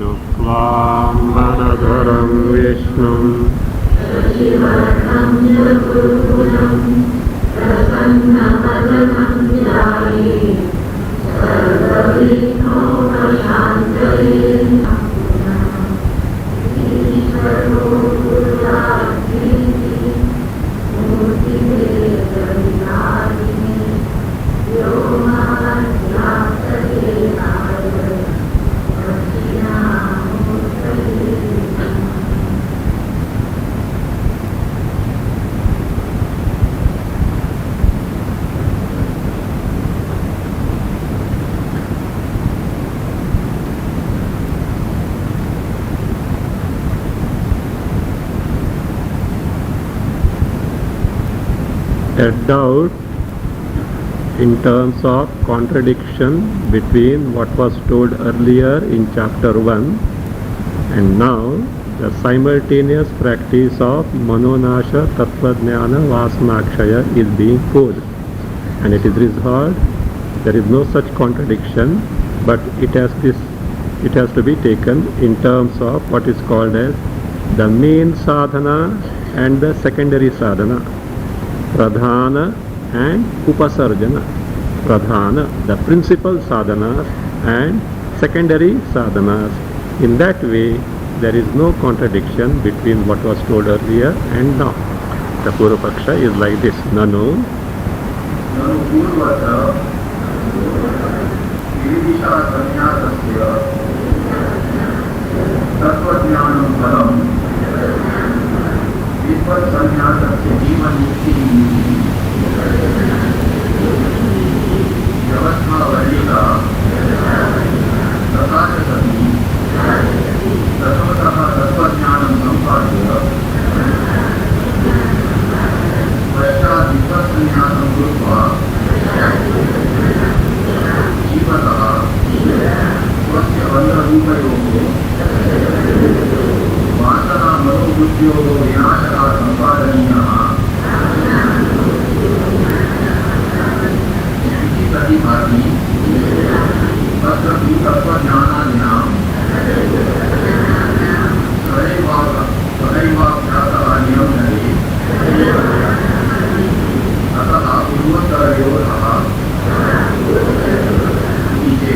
शुक्लाम्बरधरं विष्णुं शशिवर्णं चतुर्भुजं प्रसन्नवदनं ध्यायेत् सर्वविघ्नोपशान्तये। ईश्वरो गुरुरात्मेति मूर्तिभेदविभागिने व्योमाद्व्याप्तदेहाय दक्षिणामूर्तये नमः। A doubt in terms of contradiction between what was told earlier in chapter 1 and now the simultaneous practice of Manonasha Tattvajnana Vasanakshaya is being put, and it is resolved. There is no such contradiction, but it has to be taken in terms of what is called as the main sadhana and the secondary sadhana. Pradhana and Upasarjana. Pradhana, the principal sadhanas, and secondary sadhanas. In that way, there is no contradiction between what was told earlier and now. The Purva Paksha is like this. Nanu Purvata Vividisha Sannyasasya Tattvajnanam Phalam Vidvat Sannyasasya Jivan Mukti Vyavastha Varita Tathacha Sati Tattvataha Tattvajnanam Sampadya Pashchat Vidvat Sannyasam Krutva Jivatah Swasya Bandharupayogo Vasana Manobuddhyogo Vinashaka Sampadaniyaha Sati Tatra Tattvajnanadinam Sadaiva Pratah Niyamnare Tataha Purvatarayoraha Ije.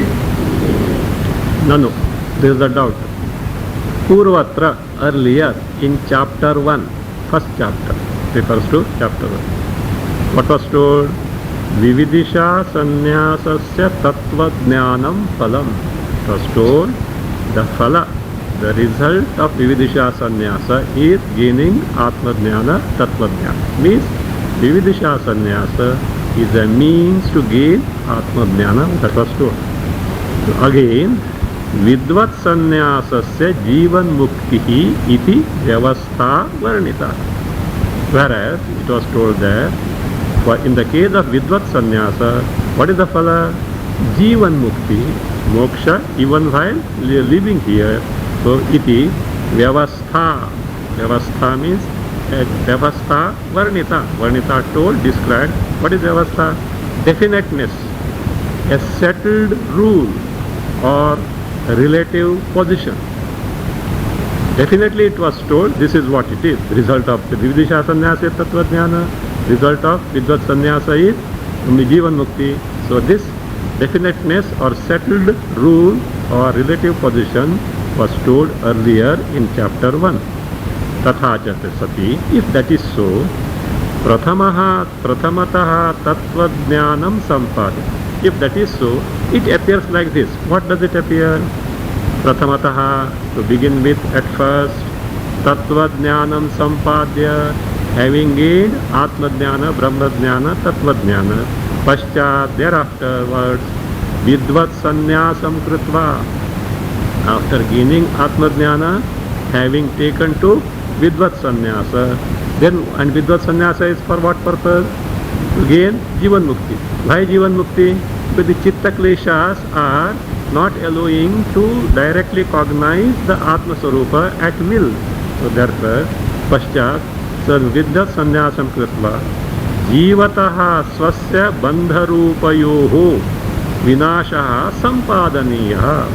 Nanu, there is a doubt. Purvatra, earlier in chapter 1, first chapter, refers to chapter 1. What was told? Vividisha Sannyasasya Tattvajnanam Phalam. It was told the phala, the result of Vividisha Sannyasa is gaining Atmajnana Tattvajnana. Means Vividisha Sannyasa is a means to gain Atmajnana, that was told. So again, Vidvat Sannyasasya Jivan Muktihi iti Vyavastha Varnita. Whereas it was told that in the case of Vidvat Sannyasa, what is the phala? Jivan Mukti, moksha even while living here. So iti Vyavastha. Vyavastha means Vyavastha Varnita. Varnita told, described. What is Vyavastha? Definiteness, a settled rule or relative position. Definitely it was told this is what it is. The result of the Vividisha Sannyasa Tattvajnana, result of Vidvat Sannyasa is Jivan Mukti. So this definiteness or settled rule or relative position was told earlier in chapter 1. Tathacha Sati, if that is so, Prathamataha Tattvajnanam Sampadya. If that is so, it appears like this. What does it appear? Prathamataha, to begin with at first, Tattvajnanam Sampadya, having gained Atmajnana, Brahmajnana, Tattvajnana. Paschat, thereafterwards, Vidvat Sannyasam Krutva. After gaining Atmajnana, having taken to Vidvat Sannyasa, then, and Vidvat Sannyasa is for what purpose? To gain Jivan Mukti. Why Jivan Mukti? Because the Chitta Kleshas are not allowing to directly cognize the Atma Swarupa at will. So therefore, Paschat, so Vidvat Sannyasam Krutva, Jivataha Swasya Bandharupayoho Vinashaha Sampadaniyaha.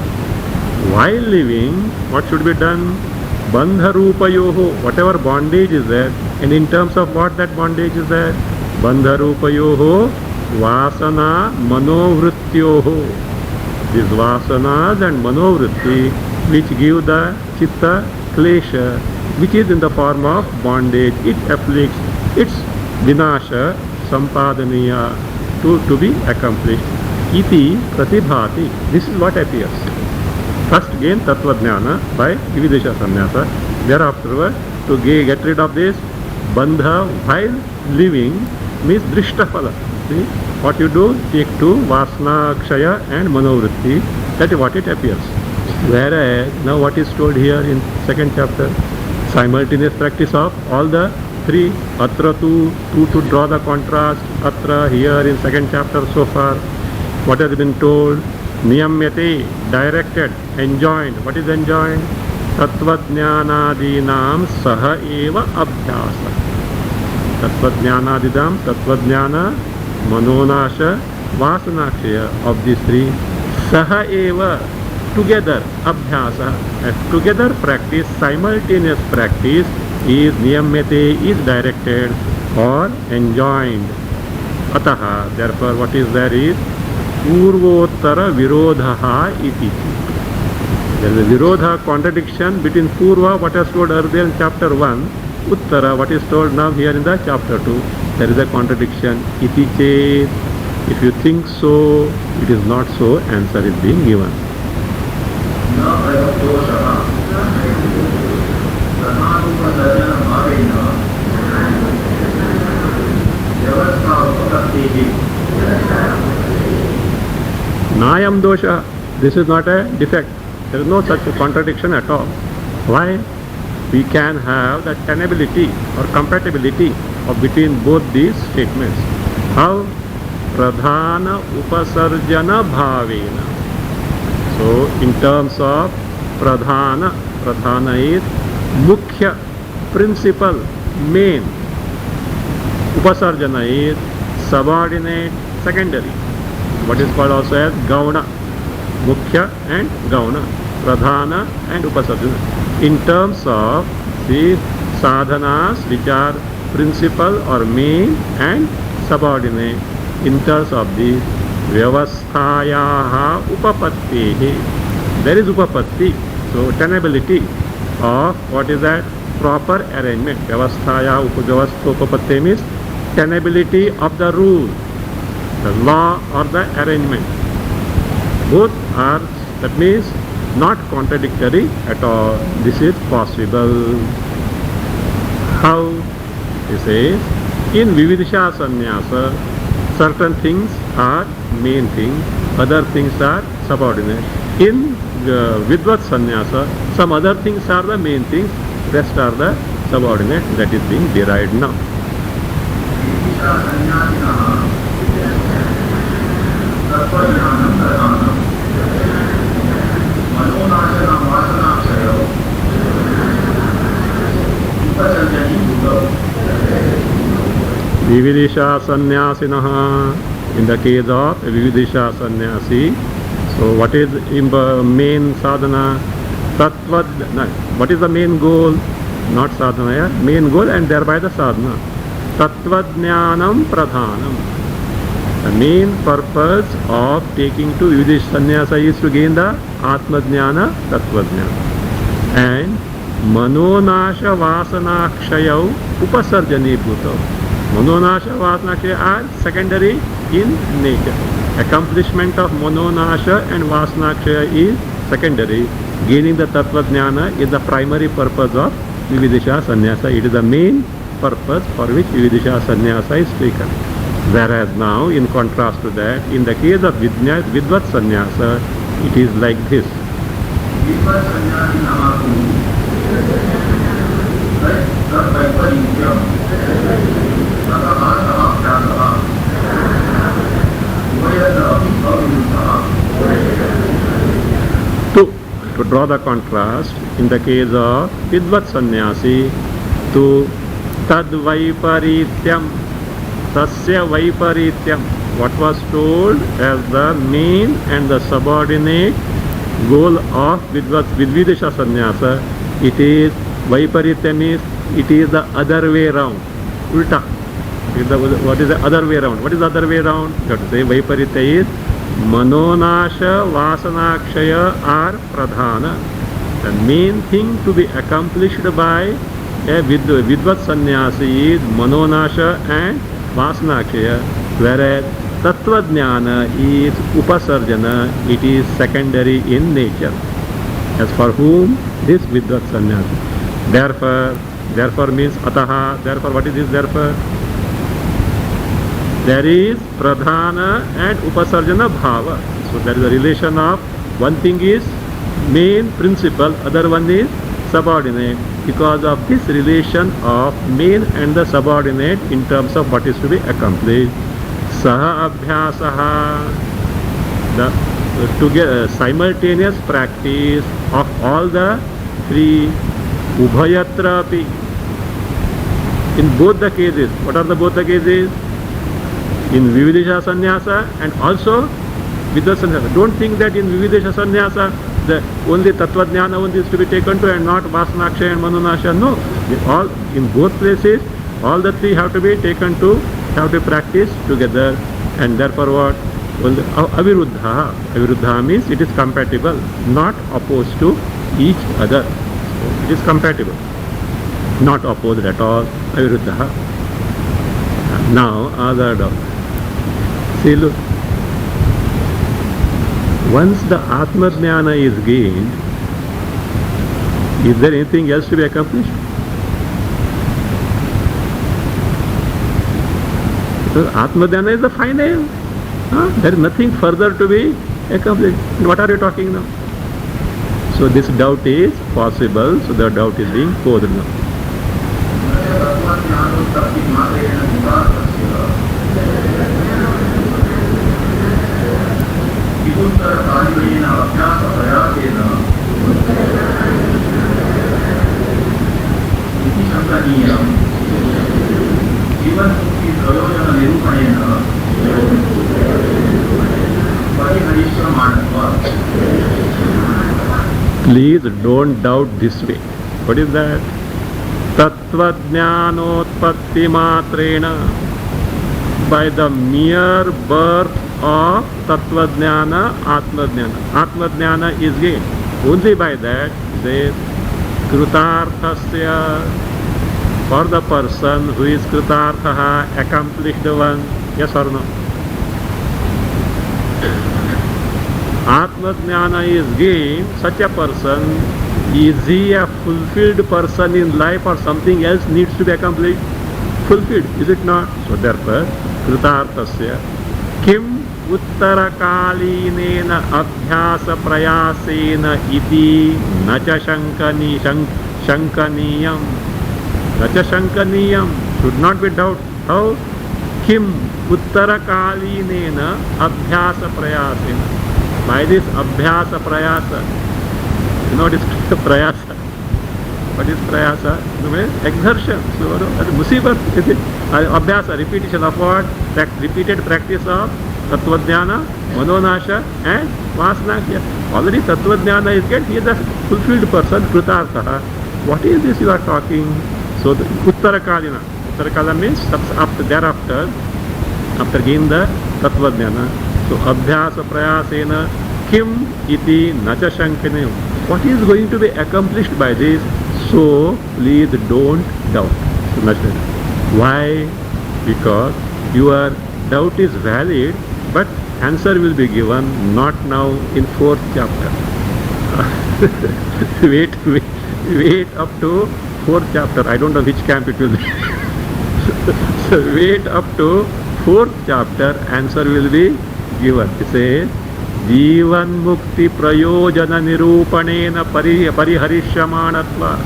While living, what should be done? Bandha rupayoho, whatever bondage is there, and in terms of what that bondage is there? Bandha rupayoho vasana manovrityoho. These vasanas and manovritti which give the chitta klesha, which is in the form of bondage, it afflicts, its vinasha sampadaniya, to be accomplished. Iti pratibhati, this is what appears. First gain tattva jnana by vividesha sannyasa. Thereafter, to get rid of this bandha while living means drishta phala. See, what you do, take to vasana kshaya and manovritti, that is what it appears. Whereas now what is told here in second chapter, simultaneous practice of all the three. Atra to draw the contrast, atra here in second chapter so far. What has been told? Niyamyate, directed, enjoined. What is enjoined? Tattvajnanadinam saha eva abhyasa. Tattvajnanadidam, tattvajnana, manonasha, vasanakshaya, of these three. Saha eva, together, abhyasa. Together practice, simultaneous practice is niyamyate, is directed or enjoined. Ataha, therefore what is there is Purvottara virodha iti. There is a virodha, contradiction between Purva, what is told earlier in chapter 1, Uttara, what is told now here in the chapter 2. There is a contradiction. Iti chet, if you think so, it is not so, answer is being given. न प्रयोक्तोषः प्रधानोपसर्जनभावेन व्यवस्था उपपत्तिः Nayam dosha, this is not a defect. There is no such contradiction at all. Why? We can have the tenability or compatibility of between both these statements. How? Pradhana upasarjana bhavena. So, in terms of pradhana, pradhana is mukhya, principal, main. Upasarjana is subordinate, secondary. What is called also as gauna, mukhya and gauna, pradhana and upasarjana. In terms of these sadhanas which are principal or main and subordinate, in terms of the vyavasthayaha upapattihi, there is upapatti, so tenability of what is that? Proper arrangement. Vyavasthayaha upapatti means tenability of the rule, the law or the arrangement. Both are, that means, not contradictory at all. This is possible. How? He says, in Vividisha Sannyasa, certain things are main things, other things are subordinate. In Vidvat Sannyasa, some other things are the main things, rest are the subordinate. That is being derived now. Vividisha Sannyasinaha, in the case of a Vividisha Sannyasi, so what is main sadhana? What is the main goal? Not sadhana, yeah? Main goal and thereby the sadhana. Tattvajnanam pradhanam. The main purpose of taking to Vividisha Sannyasa is to gain the Atmajnana, Tattvajnana. And Manonasha Vasanakshayau Upasarjani Bhutau. Manonasha Vasanakshaya are secondary in nature. Accomplishment of Manonasha and Vasanakshaya is secondary. Gaining the Tattvajnana is the primary purpose of Vividisha Sannyasa. It is the main purpose for which Vividisha Sannyasa is taken. Whereas now, in contrast to that, in the case of Vidvat Sannyasa, it is like this. To draw the contrast, in the case of Vidvat Sannyasi, to Tad Vaiparityam, Tasya Vaiparityam, what was told as the main and the subordinate goal of Vidvidesha sannyasa, it is Vaiparitya means it is the other way round. Ulta. What is the other way round? What is the other way round? You have to say Vaiparitya is Manonasha Vasanakshaya are Pradhana. The main thing to be accomplished by a Vidvat sannyasi is Manonasha and Vasanakshaya, whereas Tattva Jnana is Upasarjana, it is secondary in nature. As for whom? This Vidvat sannyasi. Therefore means Ataha, therefore what is this therefore? There is Pradhana and Upasarjana Bhava. So there is a relation of one thing is main principle, other one is subordinate. Because of this relation of main and the subordinate in terms of what is to be accomplished. Saha Abhyasaha, the simultaneous practice of all the three, Ubhayatra api. In both the cases, what are the both the cases? In Vividesha sannyasa and also Vidvat sannyasa. Don't think that in Vividesha sannyasa the only Tattva Jnana only is to be taken to and not Vasanakshaya and Manonasha. No, in both places all the three have to be taken to, have to practice together, and therefore what? Well, Aviruddha. Aviruddha means it is compatible, not opposed to each other. So it is compatible, not opposed at all. Aviruddha. Now other doubt. See, look. Once the Atma Jnana is gained, is there anything else to be accomplished? So Atma Jnana is the final. There is nothing further to be accomplished. What are you talking now? So this doubt is possible. So the doubt is being posed now. विपुत्तरकालिकेन अभ्यासप्रयासेन इति शङ्कनीयम् जीवन्मुक्तिप्रयोजननिरूपणेन परिहरिष्यमाणत्वात्. Please don't doubt this way. What is that? Tattvajnanotpatti matrena, by the mere birth of Tattva Jnana, Atma Jnana. Atma Jnana is gained. Only by that, says Krutarthasya, for the person who is Krutarthaha, accomplished one. Yes or no? Atma Jnana is gained. Such a person, is he a fulfilled person in life or something else needs to be accomplished? Fulfilled, is it not? So therefore, Krutarthasya Kim उत्तरकालीनेन अभ्यास प्रयासेन इति न च शंकनीयम should not be doubt. How? Kim उत्तरकालीनेन अभ्यास प्रयासेन, by this abhyasa prayasa. You know what is prayasa? What is prayasa? Exertion. So musibat is it? Abhyasa, repetition of what? Repeated practice of Tattva Jnana, Manonasha and Vasanakshaya. Already Tattva Jnana is get, he is a fulfilled person, Krutartha. What is this you are talking? So the Uttarakalina. Uttarakalina means thereafter, after gaining the Tattva Jnana. So Abhyasa Prayasena Kim iti nacha shankane. What is going to be accomplished by this? So please don't doubt. Why? Because your doubt is valid, but answer will be given not now in 4th chapter. wait up to 4th chapter. I don't know which camp it will be. So wait up to 4th chapter, answer will be given. It says Jivan Mukti Prayojana Nirupanena Pariharishamanatva.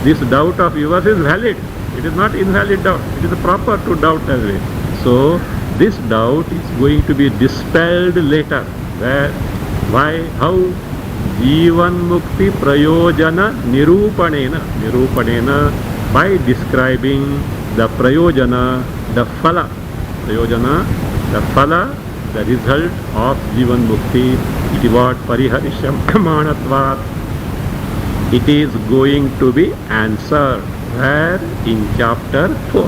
This doubt of yours is valid. It is not invalid doubt. It is proper to doubt as well. So this doubt is going to be dispelled later. Where? Why? How? Jivan Mukti Prayojana Nirupanena. Nirupanena, by describing the Prayojana, the Phala. Prayojana, the Phala, the result of Jivan Mukti. Iti what pariharishyamkhamanatvat. It is going to be answered. Where? In chapter 4.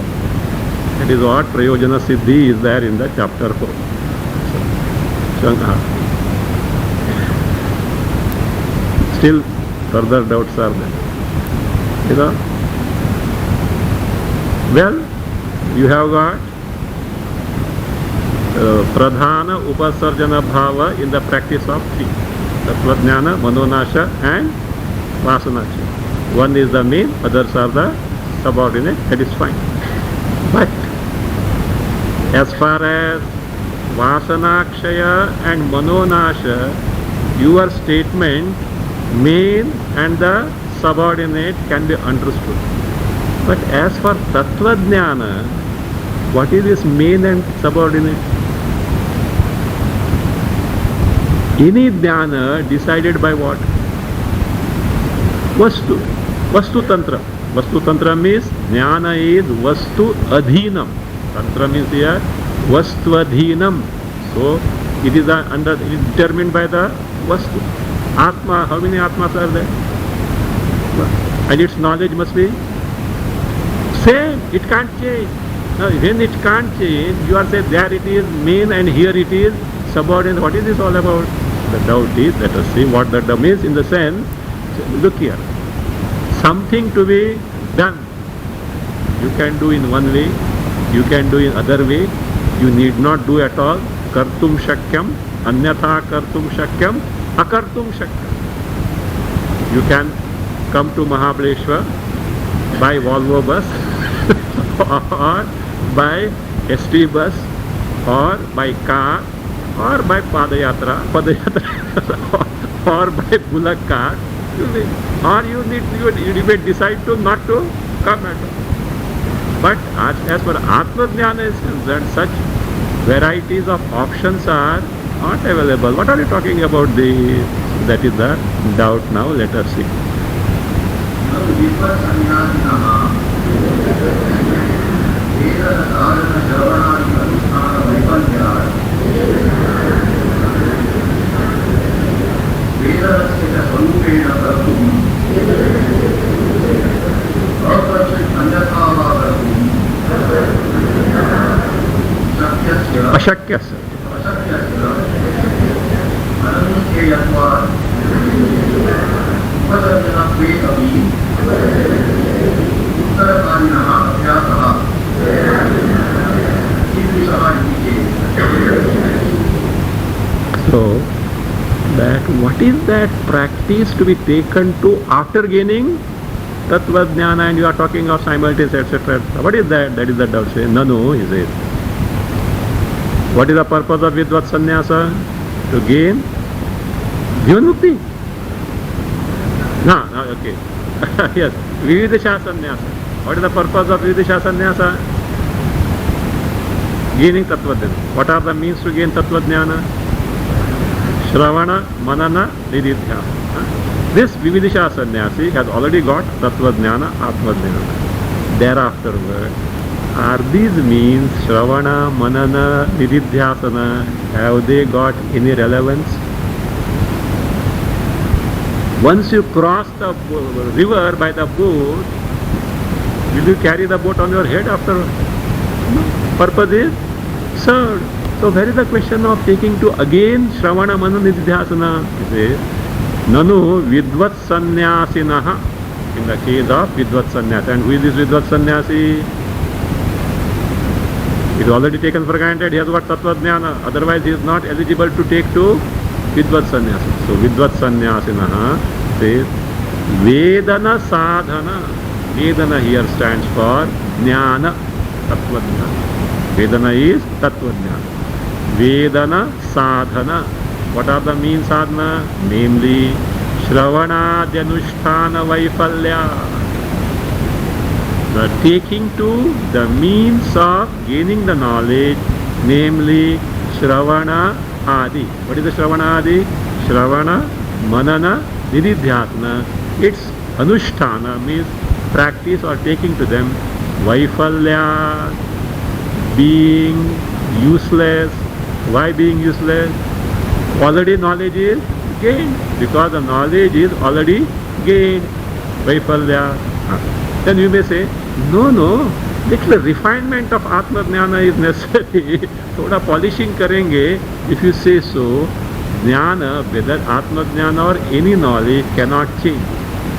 That is what Prayojana Siddhi is there in the chapter 4. Still further doubts are there. You know? Well, you have got pradhana upasarjana bhava in the practice of three: tattvajnana, manonasha and vasanaksha. One is the main, others are the subordinate. That is fine. But as far as vasanakshaya and manonasha, your statement main and the subordinate can be understood. But as for tattvajnana, what is this main and subordinate? Any jnana decided by what? Vastu. Vastu tantra. Vastu tantra means jnana is vastu adhinam. Tantra means here vastu adhinam. So it is determined by the vastu. Atma, how many atmas are there? And its knowledge must be same. It can't change. Now when it can't change, you are saying there it is main and here it is subordinate. What is this all about? The doubt is, let us see what that means in the sense. Look here. Something to be done. You can do in one way, you can do in other way, you need not do at all. Kartum shakyam, anyatha kartum shakyam, akartum shakyam. You can come to Mahabaleshwar by Volvo bus or by ST bus or by car or by Padayatra or by bullock cart. Or you may decide to not to come at all. But as for Atma Jnana is concerned, such varieties of options are not available. What are you talking about this? That is the doubt now. Let us see. Ashakya. So, that what is that practice to be taken to after gaining Tattva Jnana, and you are talking of simultaneous, etc. What is that? That is the doubt. Say, no, is it? What is the purpose of Vidvat Sannyasa? To gain Jivanmukti. No, okay. Yes, Vividisha Sannyasa. What is the purpose of Vividisha Sannyasa? Gaining Tattva Jnana. What are the means to gain Tattva Jnana? Shravana, Manana, Nididhyasa. This Vividisha Sannyasi has already got Tattva Jnana, Atma Jnana. Thereafter, are these means, Shravana, Manana, Nididhyasana, have they got any relevance? Once you cross the river by the boat, will you carry the boat on your head after? Purpose is served. So where is the question of taking to again Shravana, Manana, Nididhyasana? It says, Nanu Vidvat Sannyasinaha. In the case of Vidvat Sannyasi. And who is this Vidvat Sannyasi? It is already taken for granted. He has got Tattva Jnana. Otherwise he is not eligible to take to Vidvat Sannyasi. So Vidvat Sannyasinaha says Vedana Sadhana. Vedana here stands for Jnana, Tattva Jnana. Vedana is Tattva Jnana. Vedana Sadhana. What are the means sadhana? Namely, Shravana Janusthana Vaifalya. The taking to the means of gaining the knowledge, namely Shravana Adi. What is the Shravana Adi? Shravana, Manana, Nididhyasana. Its Anusthana means practice or taking to them. Vaifalya, being useless. Why being useless? already knowledge is gained, because the knowledge is already gained. Vaipalya. Then you may say, no, little refinement of Atma Jnana is necessary. Thoda polishing karenge. If you say so, Jnana, whether Atma Jnana or any knowledge, cannot change.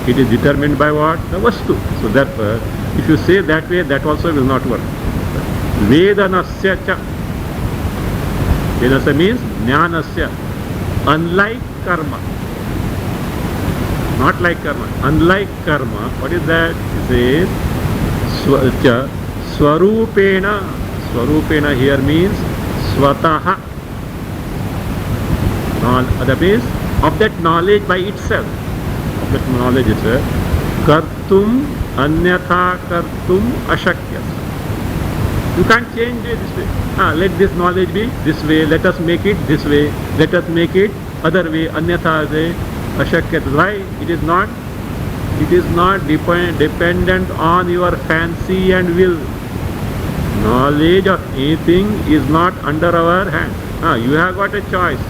It is determined by what? The Vastu. So therefore, if you say that way, that also will not work. Vedanasya cha. Vedanasya means Jnanasya. Unlike karma. Not like karma. Unlike karma. What is that? It says Swarupena. Swarupena here means Swataha. That means of that knowledge by itself. Of that knowledge itself. Kartum anyatha kartum ashakya. You can't change it this way. Let this knowledge be this way. Let us make it this way. Let us make it other way. Anyatha se ashakya. Why? It is not dependent on your fancy and will. Knowledge of anything is not under our hand. You have got a choice,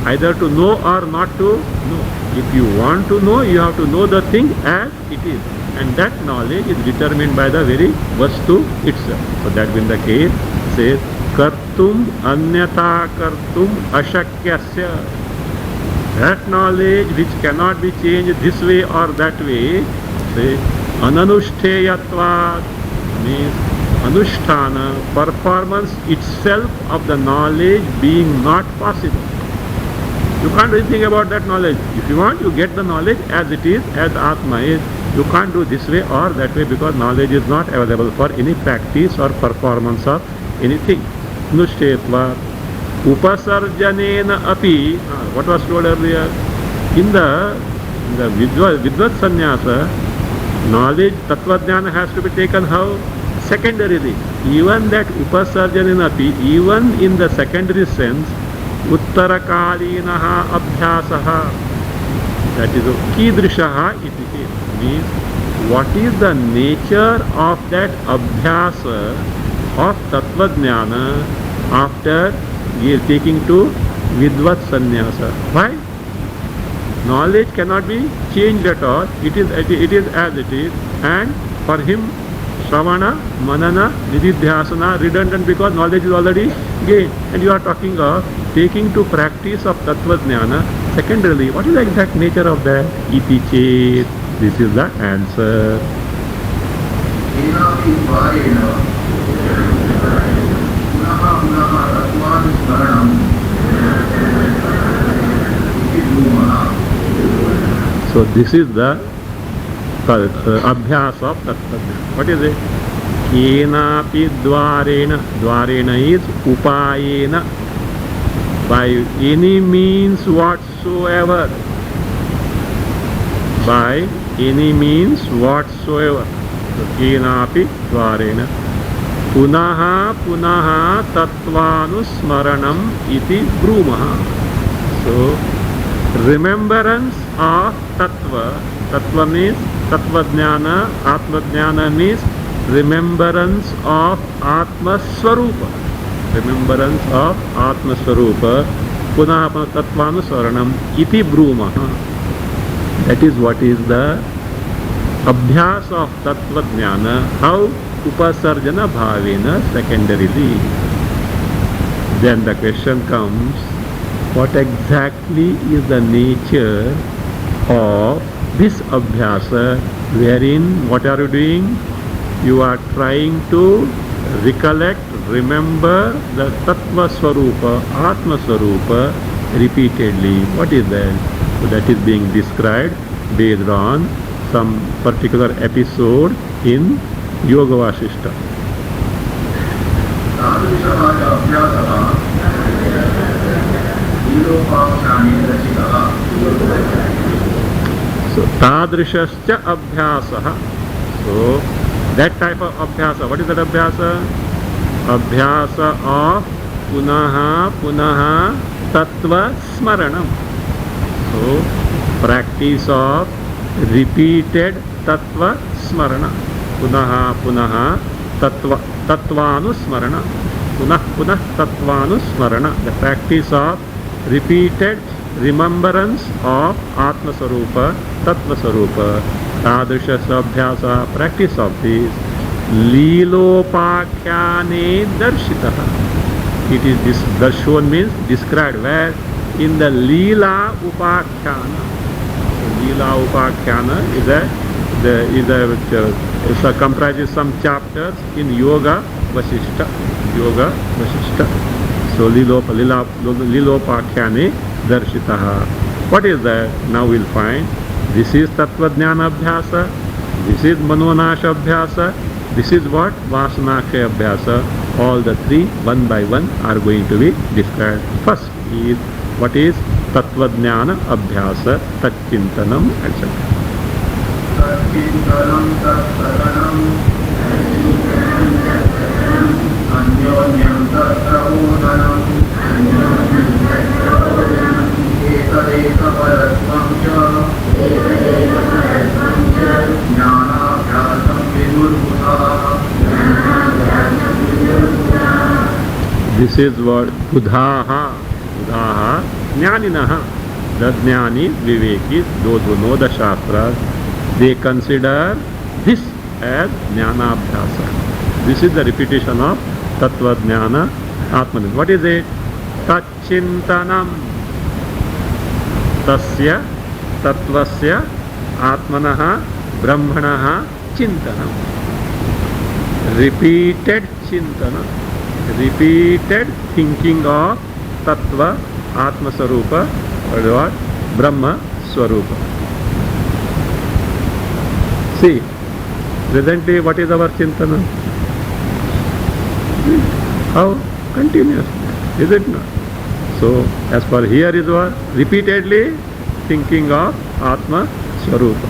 either to know or not to know. If you want to know, you have to know the thing as it is, and that knowledge is determined by the very Vastu itself. So that being the case, says Kartum anyatha kartum ashakyasya. That knowledge which cannot be changed this way or that way, say Ananushteyatvat, means Anushtana, performance itself of the knowledge being not possible. You can't do anything about that knowledge. If you want, you get the knowledge as it is, as Atma is. You can't do this way or that way, because knowledge is not available for any practice or performance of anything. Anushteyatvat. Upasarjanena api, what was told earlier, in the Vidvat Sannyasa, knowledge, Tattva Jnana has to be taken how? Secondarily. Even that Upasarjanena api, even in the secondary sense, Uttarakalinaha abhyasaha, that is Kidrishaha iti, means what is the nature of that abhyasa of Tattva Jnana after he is taking to Vidvat Sannyasa. Why? Knowledge cannot be changed at all. It is as it is, and for him Shravana, Manana, Nididhyasana redundant, because knowledge is already gained. And you are talking of taking to practice of Tattva Jnana secondarily. What is the exact nature of that? Iti chet. This is the answer. So this is the abhyas of Tattva. What is it? Kenapi dvarena. Dvarena is upayena. By any means whatsoever. By any means whatsoever. So kenapi dvarena. Punaha punaha tattvanusmaranam iti brumaha. So remembrance of tattva. Tattva means Tattva Jnana. Atma Jnana means remembrance of Atma Swarupa. Remembrance of Atma Swarupa. Punaha tattvanusmaranam iti brumaha. That is what is the abhyas of Tattva Jnana. How? Upasarjana bhavena secondarily. Then the question comes, what exactly is the nature of this abhyasa, wherein what are you doing? You are trying to recollect, remember the Tattva Swarupa, Atma Swarupa repeatedly. What is that? So that is being described based on some particular episode in Yoga Vasishta. So Tadrishascha Abhyasaha. So that type of Abhyasa. What is that Abhyasa? Abhyasa of Punaha Punaha Tattva Smaranam. So practice of repeated Tattva Smarana. Punaha Punaha Tattvanu Smarana. Punah Punah Tattvanu Smarana. The practice of repeated remembrance of Atma Swarupa, Tattva Swarupa, Tadrisha Sabhyasa, practice of this, Lilopakhyane Darshitaha. It is this darshan means described where in the Leela Upakhyana. So Leela Upakhyana comprises some chapters in Yoga Vasishta. Yoga Vasishta. So Lilopakhyane Darshitaha. What is that? Now we'll find this is Tattvajnana Abhyasa, this is Manonasha Abhyasa, this is what? Vasanakshaya Abhyasa. All the three, one by one, are going to be described. First is what is Tattvajnana Abhyasa, Tatchintanam, etc. Tatchintanam Tattvatanam Anyonyam Tattvabodanam Ekadekaparatvam ca Jnanabhyasam vidurbuddha. This is what Buddhaha, Buddhaha, Jnaninaha, the Jnani, Vivekis, those who know the Shastras, they consider this as Jnanabhyasa. This is the repetition of Tattva Jnana Atmanim. What is it? Tachintanam Tasya Tattvasya Atmanaha Brahmanaha Chintanam. Repeated Chintana, repeated thinking of Tattva, Atma Swarupa, or what? Brahma Swarupa. See, presently what is our Chintana? How? Continuous, is it not? So, as per here is what? Repeatedly thinking of Atma Swarupa.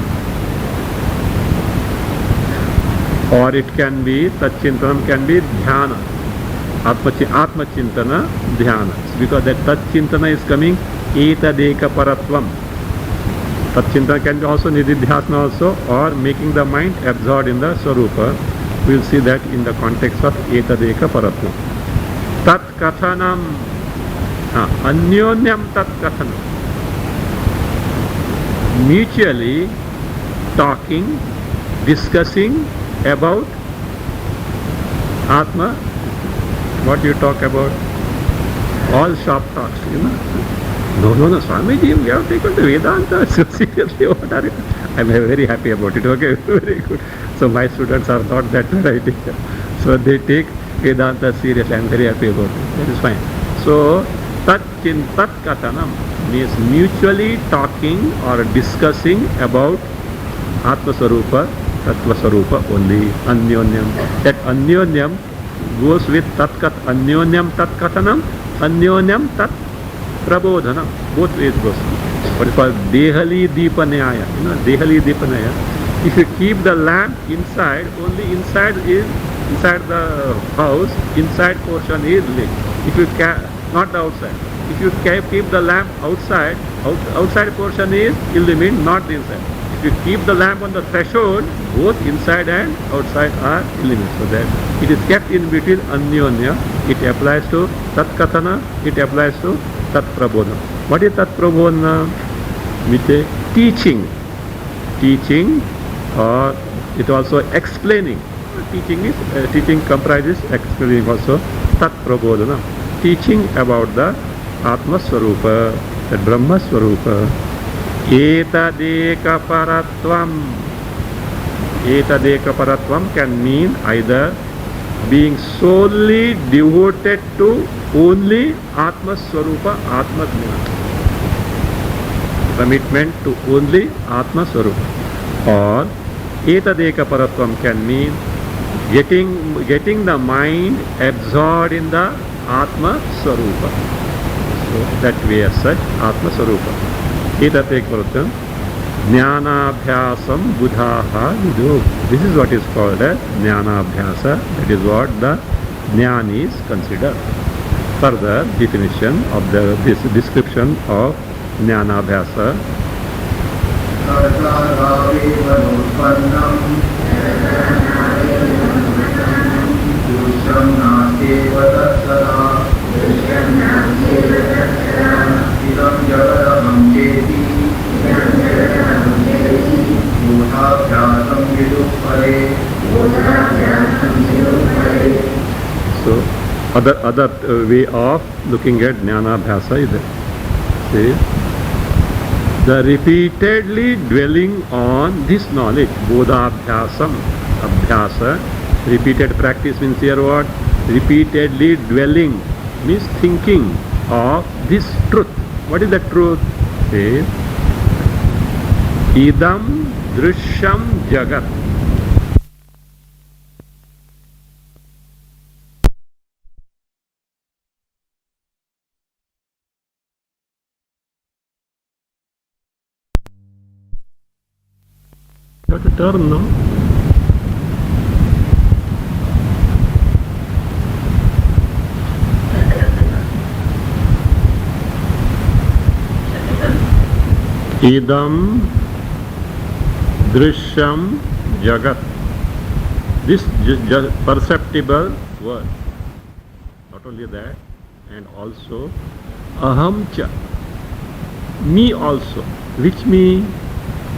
Or it can be, Tatchintanam can be Dhyana. Atma Chintana Dhyana. Because that Tatchintana is coming Etadeka Paratvam. Tatchintana can be also Nididhyasana also, or making the mind absorbed in the Swarupa. We will see that in the context of Etadeka Paratvam. Tat Kathanam, Anyonyam Tat Kathanam. Mutually talking, discussing about Atma. What you talk about? All shop talks, you know. No, Swamiji, we have taken the Vedanta so seriously. What are you? I'm very happy about it. Okay, very good. So my students are not that variety. So they take Vedanta seriously. I'm very happy about it. That is fine. So Tat Kathanam means mutually talking or discussing about Atma Swarupa, Tattva Swarupa only, Anyonyam. That Anyonyam goes with Tatkat, Anyonyam Tat Kathanam, Anyonyam Tat Prabodhanam. Both ways goes. What is called Dehali Deepanaya. You know, Dehali Deepanaya. If you keep the lamp inside, only inside the house, inside portion is lit. If you not the outside. If you keep the lamp outside, outside portion is illumined, not the inside. If you keep the lamp on the threshold, both inside and outside are illuminated. So that it is kept in between Anyonya. It applies to Tat Kathana, it applies to Tat Prabodhana. What is Tat Prabodhana? With teaching. Teaching, or it also explaining. Teaching comprises explaining also. Tat Prabodhana. Teaching about the Atma Swarupa, the Brahma Swarupa. Etadeka Paratvam can mean either being solely devoted to only Atma Swarupa, Atma Jnana. Commitment to only Atma Swarupa. Or Etadeka Paratvam can mean getting the mind absorbed in the Atma Swarupa. So that way as such, Atma Swarupa. Etadeka Paratvam. Jnanabhyasam Buddhaha Vidu. This is what is called as Jnanabhyasa. That is what the Jnanis consider. Further definition of this description of Jnanabhyasa. परे So, other way of looking at jnanabhyasa is that. See, the repeatedly dwelling on this knowledge, bodhabhyasam, abhyasa, repeated practice means here what? Repeatedly dwelling means thinking of this truth. What is the truth? See, idam drishyam jagat. You have to turn, no? Idam drishyam jagat. This perceptible word. Not only that, and also aham cha. Me also. Which me?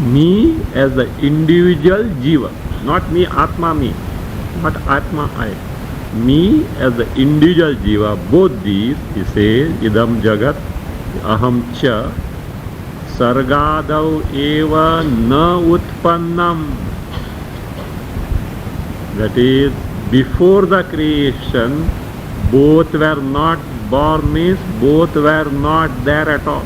Me as the individual jiva. Not me, atma me. Not atma I. Me as the individual jiva. Both these, he says, idam jagat, aham cha. Sargadau eva na utpannam. That is, before the creation, both were not born, means both were not there at all.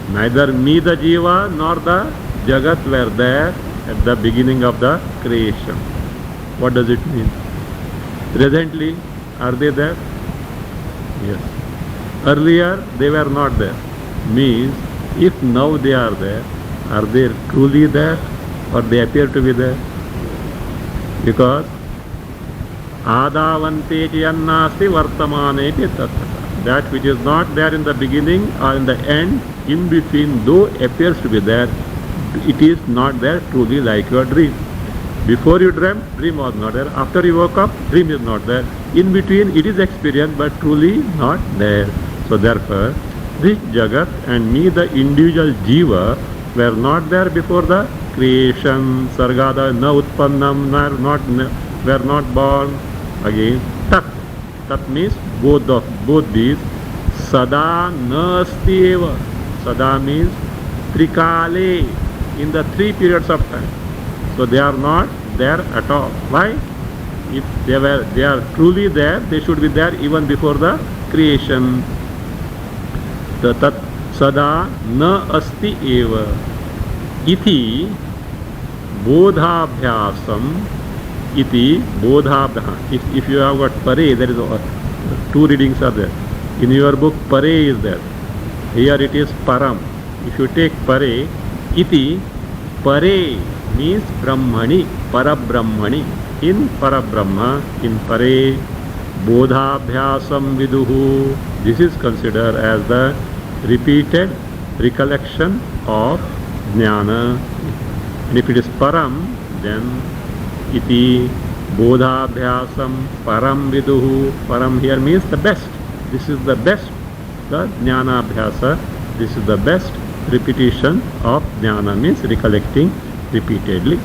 Neither me the jiva nor the jagat were there at the beginning of the creation. What does it mean? Presently, are they there? Yes. Earlier, they were not there. Means, if now they are there, are they truly there or they appear to be there? Because Adavante yannasti vartamane tattva. That which is not there in the beginning or in the end, in between, though appears to be there, it is not there truly, like your dream. Before you dreamt, dream was not there. After you woke up, dream is not there. In between, it is experienced, but truly not there. So therefore, this jagat and me, the individual jiva, were not there before the creation. Sargada na utpannam, were not born. Again, tat. Tat means both these. Sada nasti eva. Sada means trikale, in the 3 periods of time. So they are not there at all. Why? If they are truly there, they should be there even before the creation. The tat sada na asti eva. Iti bodhabhyasam. Iti bodhabhyasam. If you have got pare, there is 2 readings are there. In your book, pare is there. Here it is param. If you take pare, iti, pare means brahmani, parabrahmani. In parabrahma, in pare, bodhabhyasam viduhu. This is considered as the repeated recollection of jnana. And if it is param, then iti bodhabhyasam param viduhu. Param here means the best. This is the best, the jnana abhyasa. This is the best repetition of jnana, means recollecting repeatedly.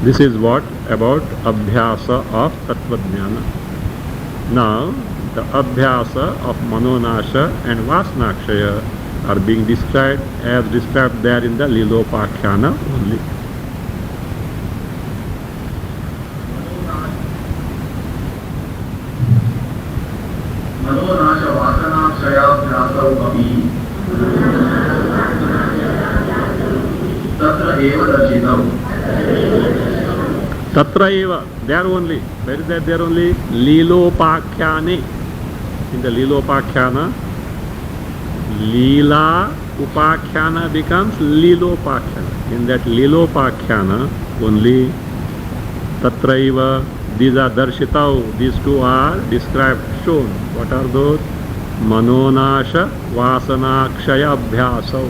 This is what about abhyasa of tattva jnana. Now, the abhyasa of manonasha and vasnakshaya are being described as described there in the Lilopakhyana only. मनोनाश वासनाक्षयाभ्यासौ अपि तत्र एव दर्शितौ. Tatra eva, there only. Where is that there only? Lilopakhyane. In the Lilopakhyana, Lila Upakhyana becomes Lilopakhyana. In that Lilopakhyana only Tatra eva, these are darshitau, these 2 are described, shown. What are those? Manonasha, Vasanakshaya abhyasau.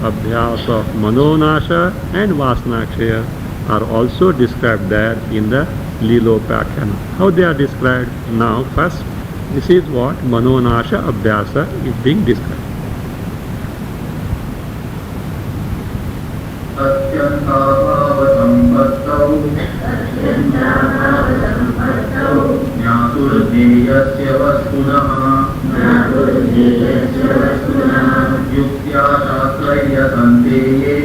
Abhyasa of Manonasha and Vasanakshaya are also described there in the Lilopakhyana. How they are described? Now first, this is what Manonasha abhyasa is being described. अत्यन्ताभावसम्पत्तौ ज्ञातुर्ज्ञेयस्य वस्तुनः युक्त्या शास्त्रैर्यसन्तेये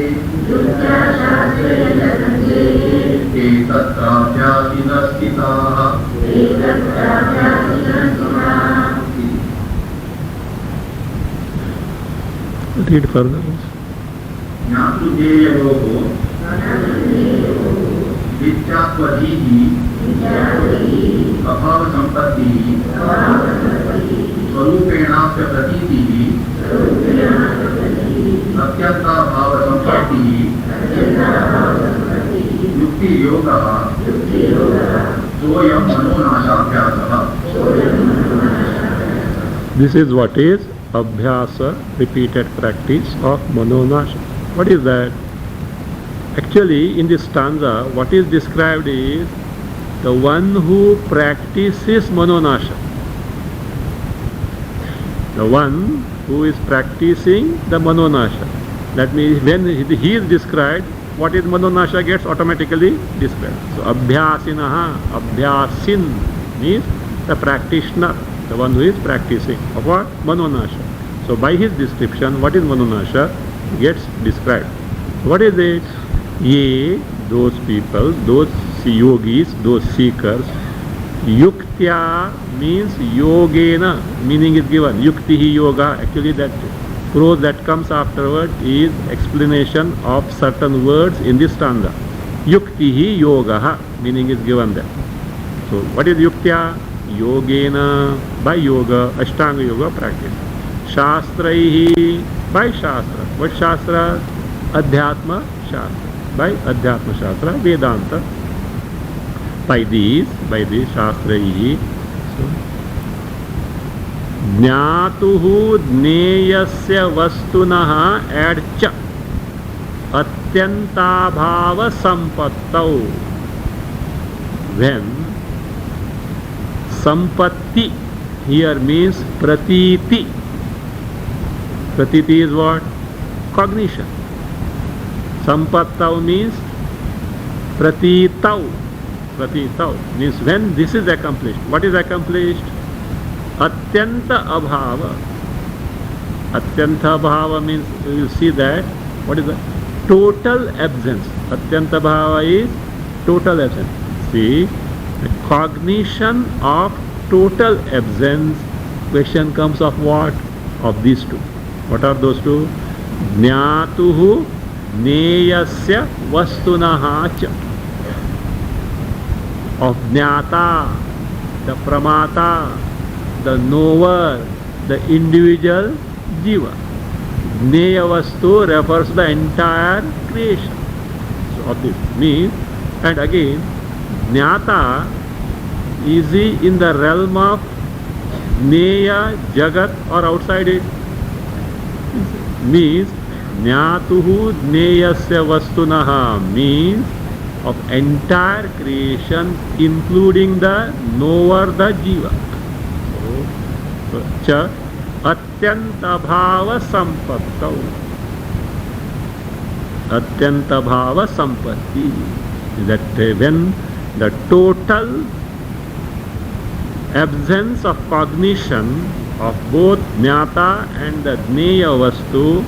एतत्राभ्यासिनः स्थिताः। Read further. ज्ञातुर्ज्ञेययोः विद्यात्वधीः अभावसम्पत्तिः स्वरूपेणाप्य प्रतीतिः अत्यन्ताभावसम्पत्तिः युक्तियोगः सोऽयं मनोनाशाभ्यासः। This is what is abhyasa, repeated practice of manonasha. What is that? Actually, in this stanza, what is described is the one who practices manonasha. The one who is practicing the manonasha. That means when he is described, what is manonasha gets automatically described. So abhyasinaha, abhyasin means the practitioner, the one who is practicing of what? Manonasha. So by his description, what is manonasha gets described. What is it? Ye, those people, those yogis, those seekers. Yuktya means yogena, meaning is given. Yuktihi yoga, actually that prose that comes afterward is explanation of certain words in this stanza. Yuktihi yogaha, meaning is given there. So what is yuktya? Yogena, by yoga, Ashtanga yoga practice. Shastraihi, by shastra. What shastra? Adhyatma shastra. By Adhyatma shastra, Vedanta. By these shastraihi. So, Jnatuhu jneyasya vastunaha adcha atyantabhava sampattau. When sampatti here means pratiti. Pratiti is what? Cognition. Sampattau means pratitau. Pratitau means when this is accomplished. What is accomplished? Atyanta abhava. Atyanta abhava means you see that. What is the total absence? Atyanta abhava is total absence. See, the cognition of total absence. Question comes of what? Of these two. What are those two? Jnatuhu jneyasya vastunaha cha. Of jnata, the pramata, the knower, the individual jiva. Jneya vastu refers to the entire creation. So of this means, and again, jnata is he in the realm of jneya, jagat or outside it? Means jnatuhu jneyasya vastunaha means of entire creation including the knower, the jiva. So cha atyanta bhava sampattau. Atyanta bhava sampatti. That when the total absence of cognition of both jnata and the jneya vastu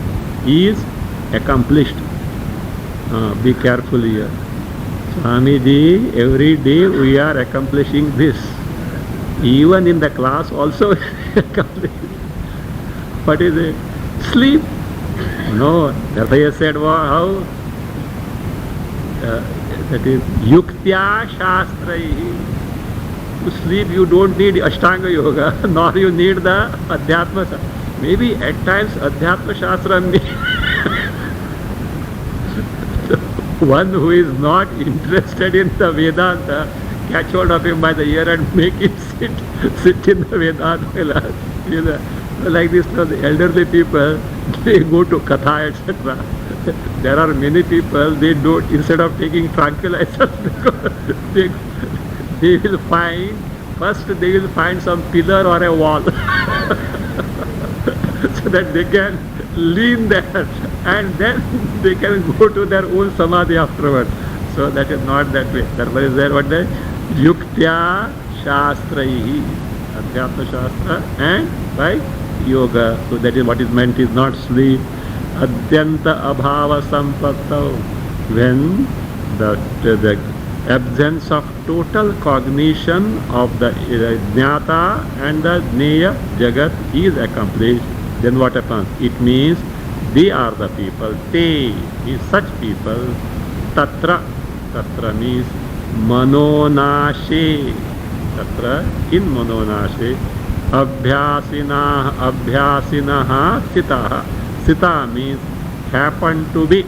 is accomplished. Be careful here. Swamiji, every day we are accomplishing this. Even in the class also accomplishing. What is it? Sleep. No, that I said how? That is yuktya shastraihi. To sleep you don't need Ashtanga yoga, nor you need the Adhyatma. Maybe at times Adhyatma shastra one who is not interested in the Vedanta, catch hold of him by the ear and make him sit in the Vedanta class. You know, like this, the elderly people, they go to Katha, etc. There are many people, they don't, instead of taking tranquilizers, they will find, first they will find some pillar or a wall so that they can lean there, and then they can go to their own samadhi afterwards. So that is not that way. Therefore is there what the yuktya shastraihi, adhyatma shastra, and by yoga. So that is what is meant is not sleep. Adyanta abhava sampattau, when the absence of total cognition of the jnata and the jneya jagat is accomplished, then what happens? It means they are the people, they is such people, tatra, tatra means manonashe, tatra in manonashe, abhyasinaha sitaha, sita means happen to be,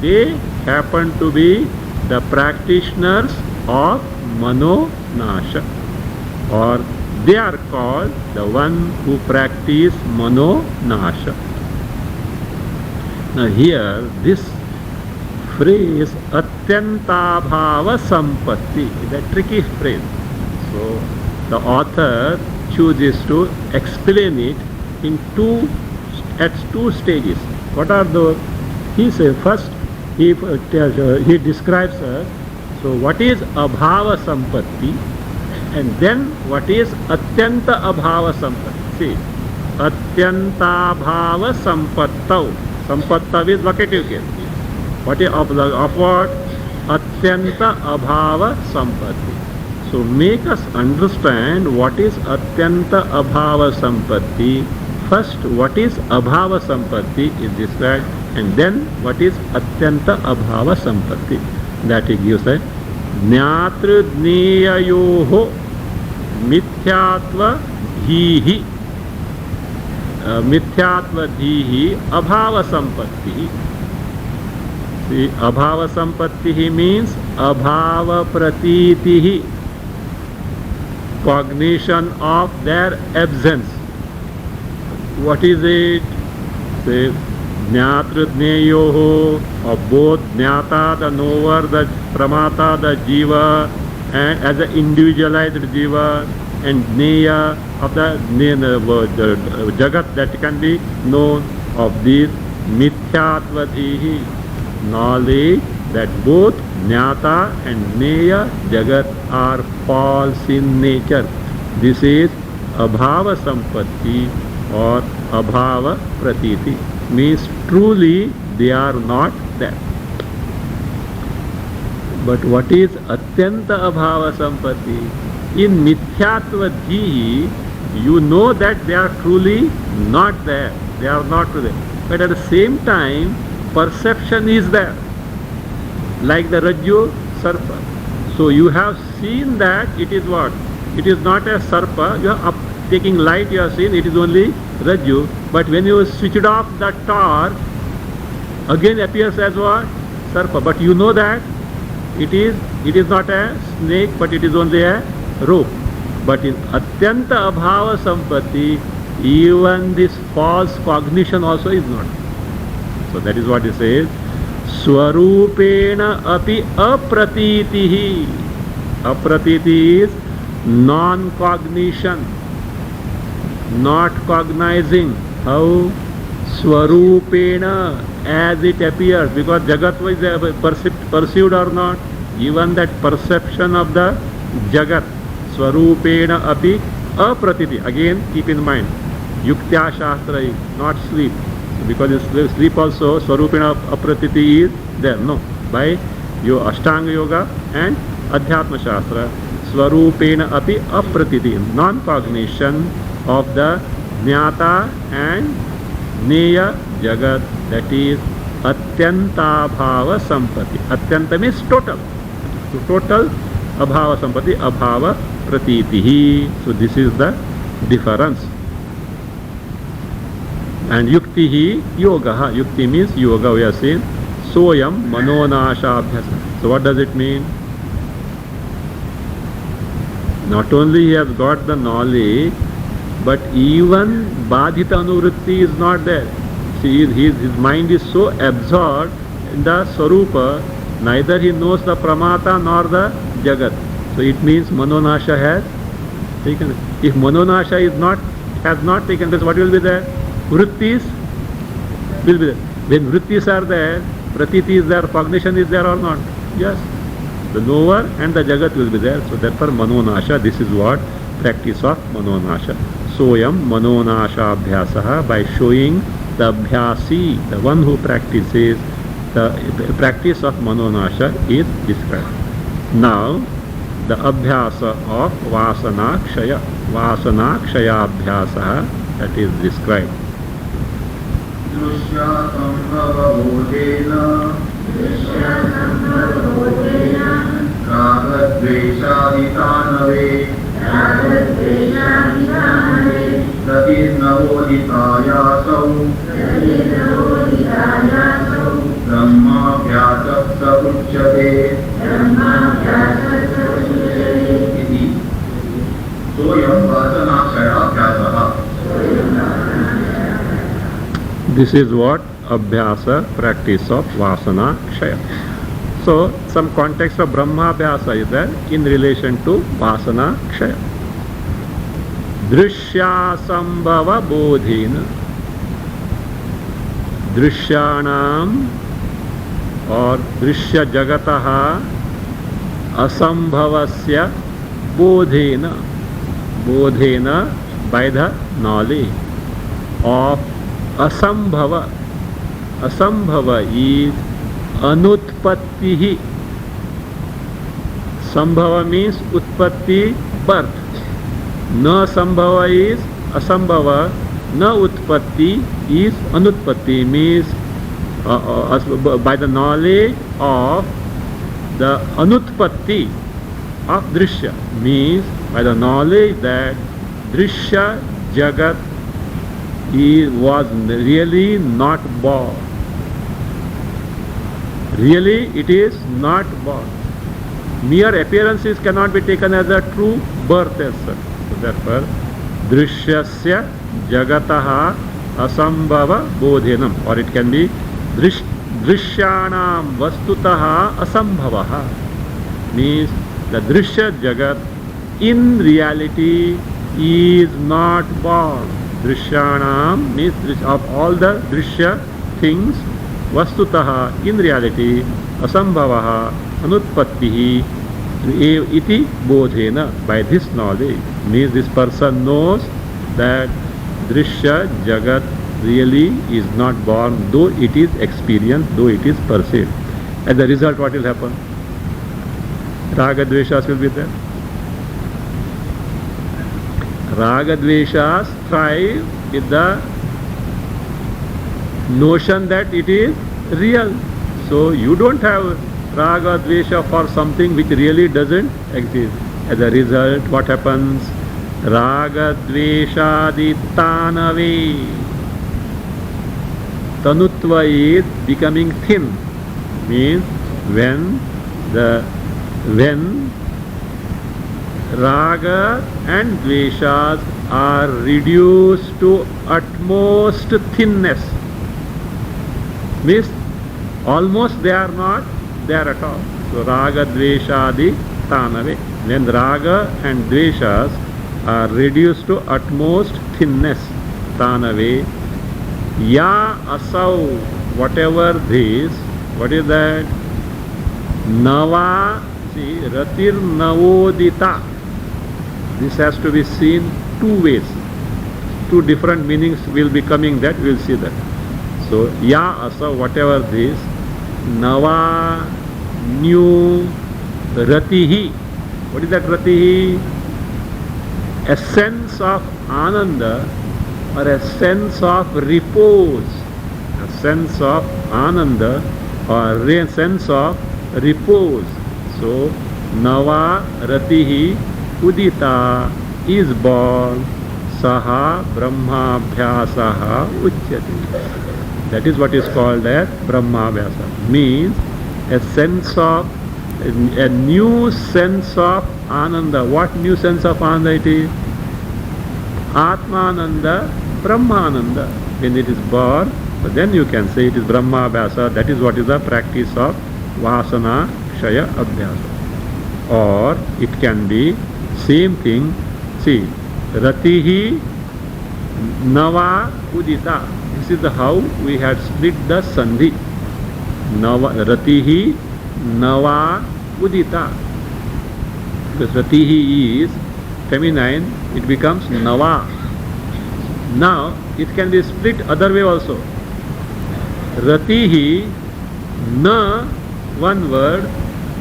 they happen to be the practitioners of manonasha, or they are called the one who practice manonasha. Now here this phrase atyantabhava sampatti is a tricky phrase. So the author chooses to explain it in at two stages. What are those? He says first he describes us. So what is abhava sampatti, and then what is atyanta abhava sampatti. See, atyanta abhava sampattau. Sampattav is vocative case. What is of what? Atyanta abhava sampatti. So make us understand what is atyanta abhava sampatti. First, what is abhava sampatti is described, and then what is atyanta abhava sampatti. That he gives a jnatru jneyayoho mithyatva dhihi, mithyatva dhihi abhava sampatti. See, abhava sampatti means abhava pratitihi, cognition of their absence. What is it? Say, jnatru jneyoho, of both jnata, the knower, the pramata, the jiva, and as an individualized jiva, and jneya of the jagat that can be known, of this mithyatva-dhihi, knowledge that both jnata and jneya jagat are false in nature. This is abhava sampatti or abhava pratiti, means truly they are not there. But what is atyanta abhava sampatti? In mithyatva dhihi, you know that they are truly not there. They are not there. But at the same time, perception is there. Like the Rajju Sarpa. So you have seen that it is what? It is not a Sarpa. You are taking light, you have seen it is only Rajju. But when you switched off the torch, again appears as what? Sarpa. But you know that it is not a snake, but it is only a rope. But in atyanta abhava sampatti, even this false cognition also is not. So that is what he says. Swarupena api apratitihi. Apratiti is non-cognition, not cognizing. How? Swarupena, as it appears, because Jagat was perceived or not, even that perception of the Jagat, Swarupena api apratiti. Again, keep in mind, yuktya shastra is not sleep, because in sleep also Swarupena apratiti is there. No, by your Ashtanga Yoga and Adhyatma Shastra, Swarupena api apratiti, non-cognition of the Jnata and Jneya Jagat, that is Atyanta Bhava Sampatti. Atyanta means total. So total Abhava Sampatti, Abhava Pratitihi. So this is the difference. And Yuktihi Yogaha. Yukti means yoga, we are saying. Soyam Manonasha Abhyasa. So what does it mean? Not only he has got the knowledge, but even Badhita Anuvritti is not there. See, his mind is so absorbed in the Swarupa, neither he knows the Pramata nor the Jagat. So it means Manonasha has taken. If Manonasha has not taken place, what will be there? Vrittis will be there. When vrittis are there, pratiti is there, cognition is there or not? Yes. The knower and the jagat will be there. So therefore manonasha, this is what practice of manonasha. Soyam manonasha abhyasaha, by showing the abhyasi, the one who practices, the practice of manonasha is described. Now the abhyasa of vasana kshaya abhyasa, that is described. दृश्या संभवबोधेन रागद्वेषादितानवे प्रतिर्नवोदितायासौ ब्रह्माभ्यासः स उच्यते इति। सोऽयं वासनाक्षयाभ्यासः। This is what abhyasa, practice of vasana kshaya. So some context of brahmabhyasa is there in relation to vasana kshaya. Drishya sambhava bodhina, drishyanam or drishya jagataha asambhavasya bodhena, bodhena by the knowledge of asambhava. Asambhava is anutpattihi. Sambhava means utpatti, birth. Na sambhava is asambhava. Na utpatti is anutpatti, means by the knowledge of the anutpatti of drishya, means by the knowledge that drishya jagat was really not born. Really it is not born. Mere appearances cannot be taken as a true birth as such. So therefore, drishyasya jagataha asambhava bodhenam, or it can be drishyanam vastutaha asambhavaha, means the drishya jagat in reality is not born. Drishyanam means of all the drishya things, vastutaha in reality, asambhavaha anutpattihi iti bodhena, by this knowledge, means this person knows that drishya jagat really is not born, though it is experienced, though it is perceived. As a result, what will happen? Raga dveshas will be there. Raga dveshas thrive with the notion that it is real. So you don't have raga dvesha for something which really doesn't exist. As a result, what happens? Raga dveshadi tanave. Tanutva is becoming thin. Means when raga and dveshas are reduced to utmost thinness, means almost they are not there at all. So raga dveshadi tanave, when raga and dveshas are reduced to utmost thinness, tanave, ya asau, whatever this, what is that? Nava, see, ratir navodita. This has to be seen two ways. Two different meanings will be coming, that we will see that. So, ya asa, whatever this, nava, new, ratihi. What is that ratihi? A sense of ananda, or a sense of repose. A sense of ananda or a sense of repose. So, nava, ratihi, udita is born, saha brahmabhyasaha uchyate. That is what is called as brahmabhyasa. Means a sense of, a new sense of ananda. What new sense of ananda it is? Atmananda, Brahmananda. When it is born, then you can say it is brahmabhyasa. That is what is the practice of vasana kshaya abhyasa. Or it can be same thing. See, ratihi Nava udita. This is how we had split the sandhi. Nava, ratihi, nava udita. Because ratihi is feminine, it becomes nava. Now it can be split other way also. Ratihi, na, one word,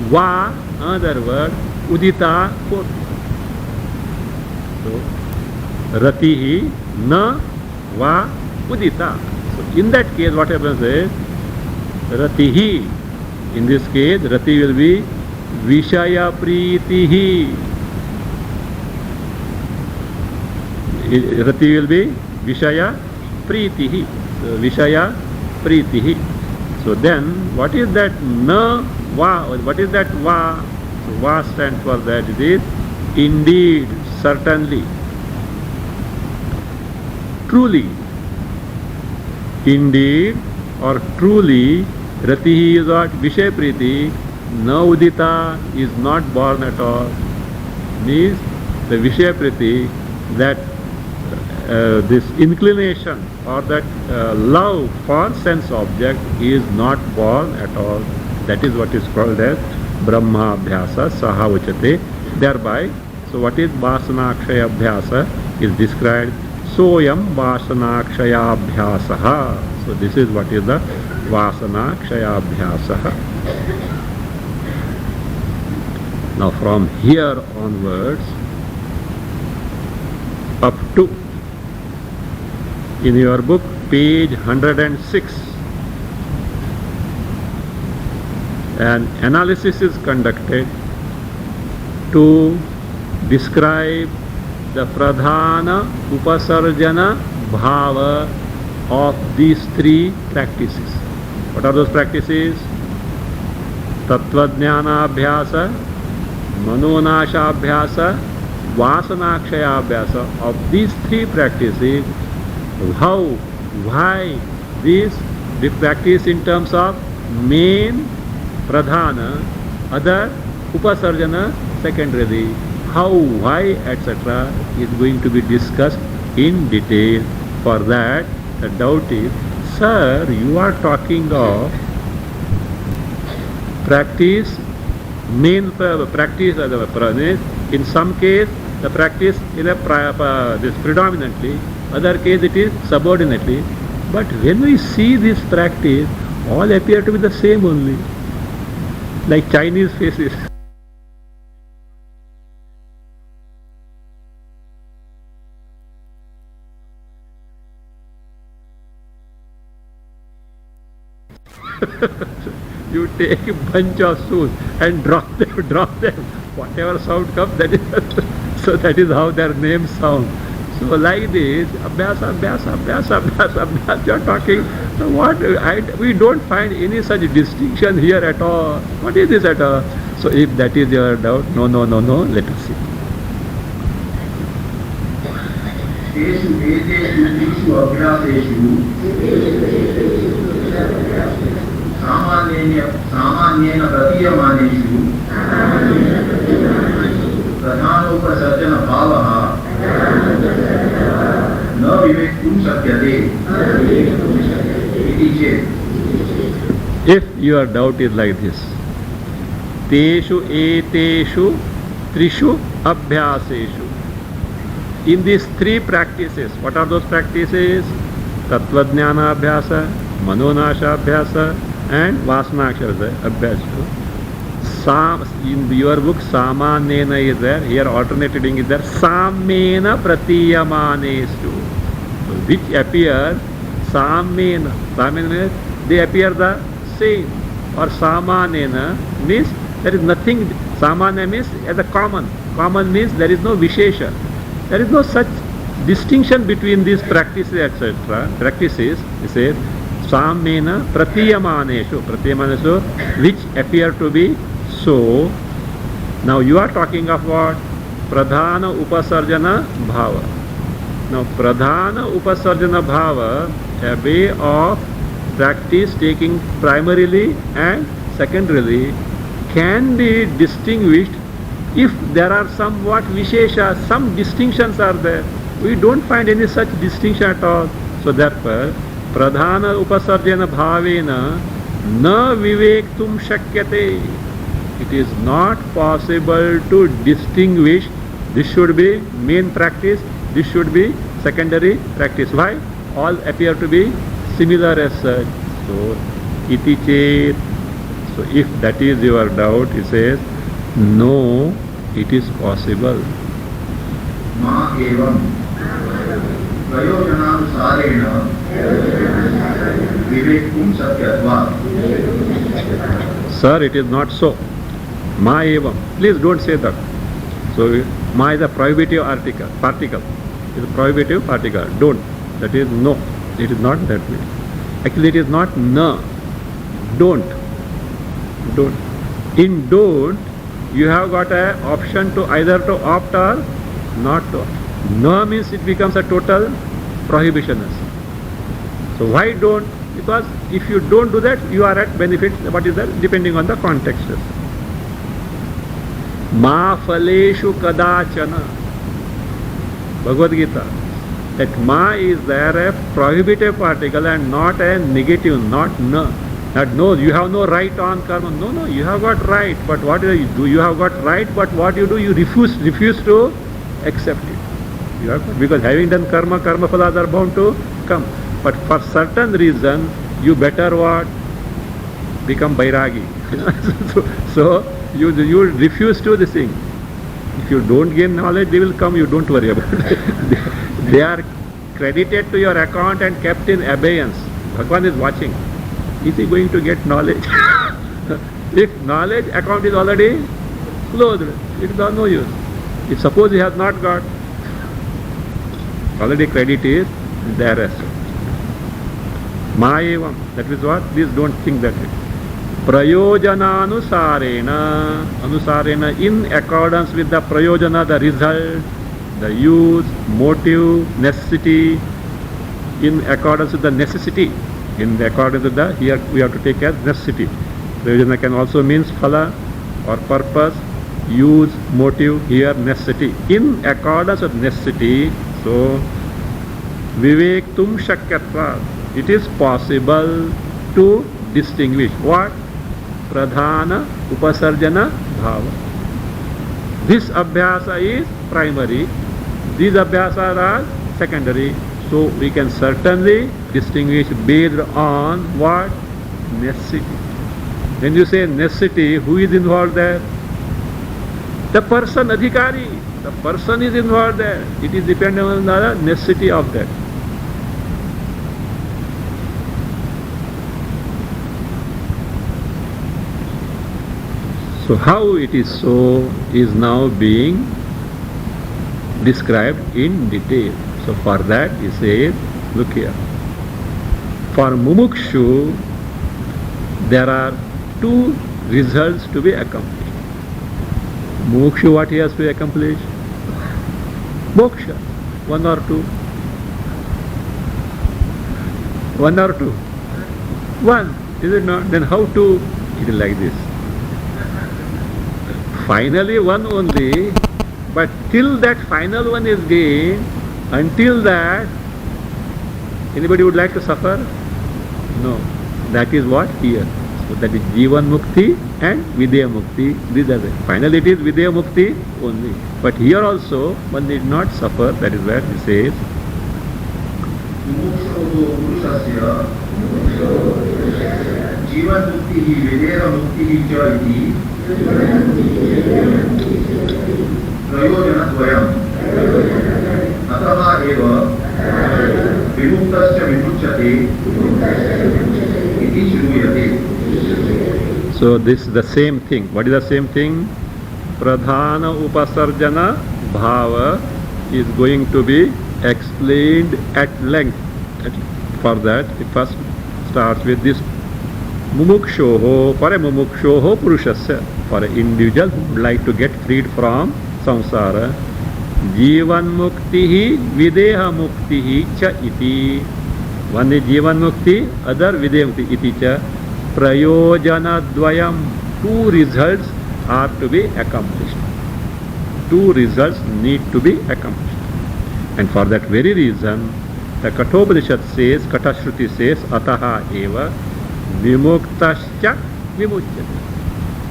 va, another word, udita, fourth. So, ratihi, na, va, udita. So, in that case, what happens is, ratihi, in this case, rati will be vishaya pritihi. Rati will be vishaya pritihi. So, vishaya pritihi. So then, what is that na, va? What is that va? So va stands for that. It is indeed, certainly, truly. Indeed or truly, ratihi is what? Vishaya priti. Na udita is not born at all. Means the vishaya priti, that this inclination or that love for sense object is not born at all. That is what is called as Brahma Abhyasa Saha Uchate. Thereby, so what is Vasanakshaya Abhyasa is described. Soyam Vasanakshaya Abhyasaha. So this is what is the Vasanakshaya Abhyasaha. Now from here onwards, up to in your book, page 106, an analysis is conducted to describe the pradhana upasarjana bhava of these three practices. What are those practices? Tattvajnana abhyasa, manonasha abhyasa, vasanakshaya abhyasa. Of these three practices, how, why this, the practice in terms of main, pradhana, other, upasarjana, secondary, how, why, etc. is going to be discussed in detail. For that, the doubt is, sir, you are talking of practice, main practice, in some case the practice is this predominantly, other case it is subordinately. But when we see this practice, all appear to be the same only, like Chinese faces. You take a bunch of shoes and drop them. Whatever sound comes, that is so that is how their names sound. So like this, abhyasa, you are talking, what, we don't find any such distinction here at all. What is this at all? So if that is your doubt, no, let us see. Teshu eteshu trishu abhyaseshu samanyena pratiyamaneshu pradhanopasarjana bhavaha na vivektum sakyate iti chet. If your doubt is like this, teshu eteshu trishu abhyaseshu, in these three practices, what are those practices? Tattvajnana abhyasa, manonasha abhyasa, and vasanakshaya abhyasa. In your book, samanena is there, here alternating is there, samena pratiyamanesu, which appear samena. Samena means they appear the same, or samanena means there is nothing. Samanya means as a common. Common means there is no vishesha. There is no such distinction between these practices, etc. Practices, he says, samena pratiyamaneshu, which appear to be so. Now you are talking of what? Pradhana upasarjana bhava. Now pradhana upasarjana bhava, a way of practice taking primarily and secondarily, can be distinguished if there are somewhat vishesha, some distinctions are there. We don't find any such distinction at all. So therefore, pradhana upasarjana bhavena na vivektum shakyate. It is not possible to distinguish. This should be main practice, this should be secondary practice. Why? All appear to be similar as such. So, iti chet. So if that is your doubt, he says, no, it is possible. Ma evam prayojananusarena vivektum satyatva. Sir, it is not so. Ma evam. Please don't say that. So ma is a prohibitive particle. It is a prohibitive particle. Don't. That is no. It is not that way. Actually, it is not na. Don't. Don't. In don't, you have got an option to either to opt or not to. No means it becomes a total prohibitionist. So why don't? Because if you don't do that, you are at benefit. What is that? Depending on the context. Ma phaleshu kadachana. Bhagavad Gita. That ma is there a prohibitive particle and not a negative, not na. That no, you have no right on karma. No, you have got right. But what do you do? You have got right, but what you do? You refuse to accept it. You have, because having done karma phalas are bound to come. But for certain reason, you better what? Become bairagi. so you refuse to this thing. If you don't gain knowledge, they will come. You don't worry about it. They are credited to your account and kept in abeyance. Bhagwan is watching. Is he going to get knowledge? If knowledge account is already closed, it is of no use. If suppose he has not got, already credit is there as well. Ma evam. That is what? Please don't think that way. Prayojananusarena. Anusarena, in accordance with the prayojana, the result, the use, motive, necessity, in accordance with the necessity. In accordance with the, here we have to take as necessity. Prayojana can also means phala or purpose, use, motive, here necessity. In accordance with necessity, so vivektum shakyatva. It is possible to distinguish what? Pradhana upasarjana bhava. This abhyasa is primary, these abhyasas are secondary. So we can certainly distinguish based on what? Necessity. When you say necessity, who is involved there? The person, adhikari. The person is involved there. It is dependent on the necessity of that. So how it is so is now being described in detail. So for that he says, look here. For mumukshu, there are two results to be accomplished. Mumukshu, what he has to accomplish? Moksha. One or two? One or two? One. Is it not? Then how to? It is like this. Finally one only, but till that final one is gained, until that, anybody would like to suffer? No. That is what here. So that is Jivan Mukti and Videha Mukti. These are the, finally it is Videha Mukti only. But here also one need not suffer. That is where he says, Jivan Mukti Videha Mukti cha iti prayojanadvayam atava eva vimuktasya vimuchyate iti shruyate. so this is the same thing. What is the same thing? Pradhana upasarjana bhava is going to be explained at length. For that, it first starts with this mumukshoho, for a mumukshoho purushasya, for an individual who would like to get freed from samsara. Jivan muktihi videha muktihi cha iti. One is jivan mukti, other videha mukti iti cha. Prayojana dvayam. Two results are to be accomplished. Two results need to be accomplished. And for that very reason, the Kathopanishad says, Katashruti says, Ataha eva vimuktascha vimuchyate.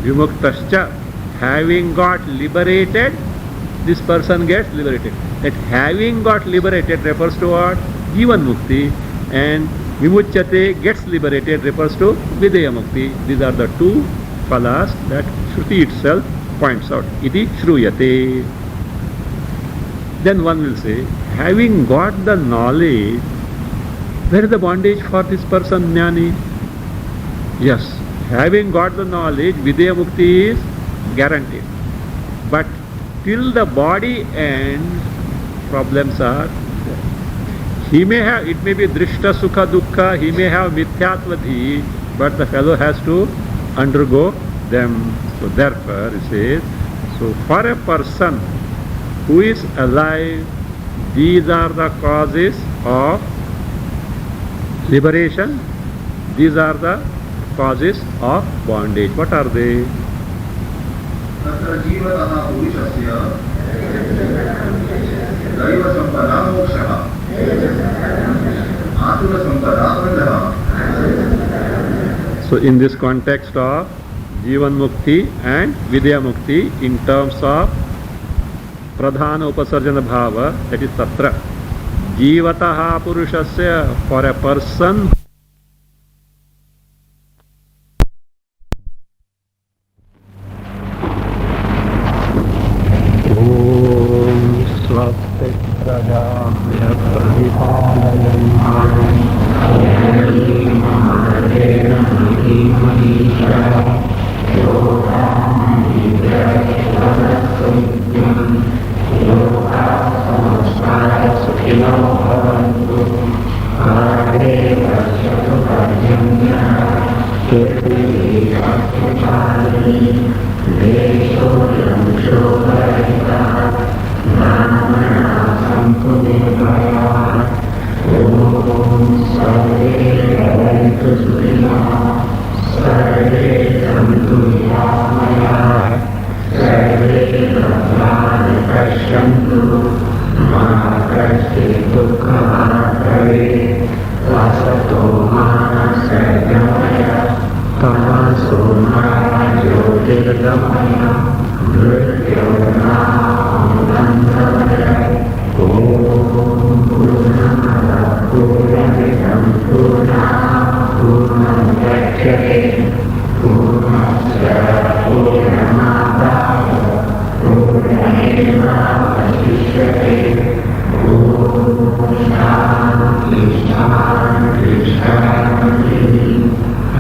Vimuktascha, having got liberated, this person gets liberated. That having got liberated refers to what? Jivan Mukti. And vimuchyate, gets liberated, refers to Videya Mukti. These are the two phalas that Shruti itself points out. Iti Shruyate. Then one will say, having got the knowledge, where is the bondage for this person, Jnani? Yes, having got the knowledge, Videya Mukti is guaranteed. But till the body ends, problems are there. He may have, it may be Drishta Sukha Dukkha, he may have Mithyatvadhi, but the fellow has to undergo them. So therefore, he says, so for a person who is alive, these are the causes of liberation, these are the causes of bondage. What are they? तत्र जीवतः पुरुषस्य दैवसम्पदा मोक्षः आतुरसम्पदा बन्धः. So in this context of Jivan Mukti and Videya Mukti, in terms of Pradhana Upasarjana Bhava, that is Tatra, Jivataha Purushasya, for a person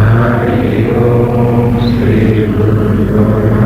Hari Om Sri Guru